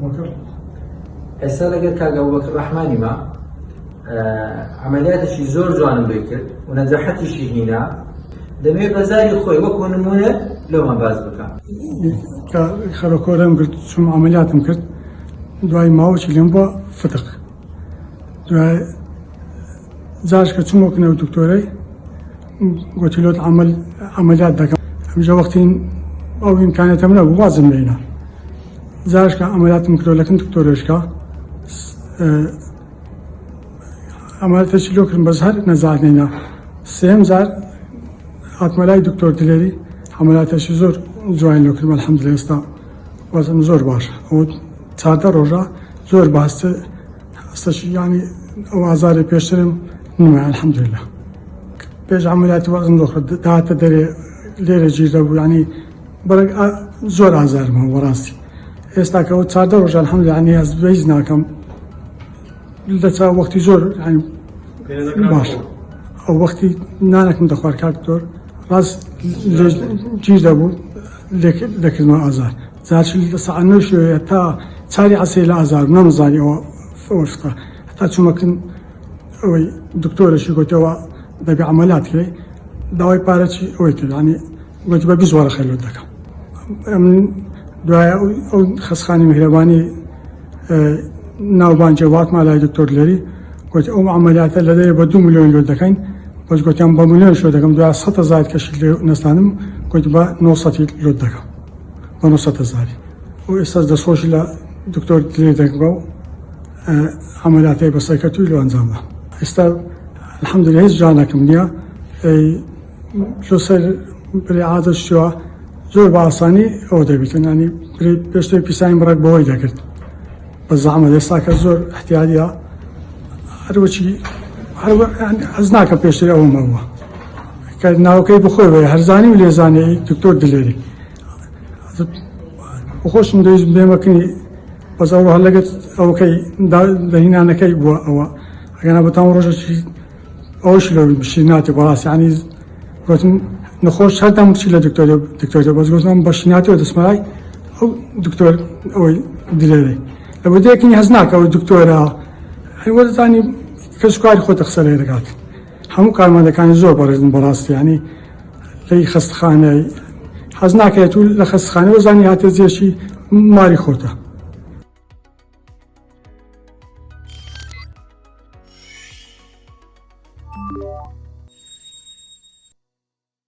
بكر. ئێستا لەگەڵ کاک ئەبوبەکر ڕەحمانی ما عملیاتێکی زۆر جوانم بۆی کرد و نەجاحەتیشی هینا دەمەوێت بەزاری خۆی وەکو نمونە لەومان باز بکەم. کە خەرەکۆرەم کرد چوم عملیاتم کرد دوای ماوەی لێم بۆ فتق دوای جارش کە چوومەوە کنەوە دکتۆرەی گوتی لۆت عملیات دەکەم هەمیشە وەختی ئەو ئیمکانێتم نەبوو وازم لێنا جارش کە عملیاتم کردەوە لەکن دکتۆرێشکە عملیاتێکی لۆ کردم بەس هەر نەزار نێنا سێم جار هاتمە لای دکتۆر دلێری عملیاتێکی زۆر جوان لۆ کردم ئەلحەمدولیلا ئێستا وەزم زۆر باشە ئەو 14 ڕۆژە زۆر باشە هەستەشی یانی ئەو ئازاری پێشترم نمای ئەلحەمدولیلا پێش عملیاتی وەزم دۆخرد داهاتە دەرێ لێرە گیر دەبوو ینی بەڵێ زۆر ئازارمە وەڕاستی ئێستا کە ئەو 14 ڕۆژە ئەلحەمدولیلا ینی هەست بەهیچ ناکەم دەچا وەختی زۆر ینی باش ئەو وەختی نانەکەم دەخوارد کاک دکتۆر ڕاست گیر دەبوو دەکردمە ئازار جارچی لە سەعات 9 شوێ تا 4 عەسیری لە ئازار نەمزانی ئەوە فتا هەتا چوومەکن ئەوەی دکتۆرێکی گوتەوە دەبێ عملیات کرێ داوای پارەی ئەوەی کرد ینی گوتی بە 20 وەرەقەی لۆ دەکەم دوایە ئەو خەسخانی میهرەبانی ناوبانجێ واتما لای دکتۆر لێری گوتی ئەو عملیاتە لە دەرێ بە 2 ملیۆن لۆ دەکەین بەس گوتیان بە ملیۆن شۆ دەکەم دوای 100,000 کەشی لێ نەستانم گوتی بە 900 لۆ دەکەم بە 900,000 و ئێستا دەستخۆشی لە دکتۆر لێ دەکەم و عملیاتی بەسەرکەوتووی لۆ ئەنجام دا ئێستا الحەمدولیلا هیچ جانێکم نییە لەسەر بڵێ عادەت شووە زۆر بە ئاسانی ئەوە دەبێت ینی پێشتر پیسانی بڕێک بەوەی دەکرد بە زەحمەت ئێستا کە زۆر احتیاجیە هەروەچی حەز ناکەم پێشتر ئەوەم ئەوە کە ناوەکەی بخۆی بێ هەرزانی و لێزانەی دکتۆر دلێری خۆشم دەویست بێمەکەنی بەس ئەوە هەلەگەت ئەوەکەی دەهینانەکەی بووە ئەوە ئەگەنا بەتام ڕۆژێکی ئەوەش لەو بشی ناتی بەڕاستی ینی گوتم نەخۆش هەردەم بچی لە دکتۆرە بەس گوتم بەشی ناتیەوە دەسمەلای ئەو دکتۆر ئەوەی دلێری لە بەدەیەکنی هەز ناکە ئەو دکتۆرە وەرزانی کەس کاری خۆتە قسە لێ دەکات هەموو کارمەندەکانی زۆر بەڕێزن بەڕاستی ینی لی خەستخانەی حەز ناکەیت و لە خەستخانەوە زانی هاتە جێشی ماری خۆتە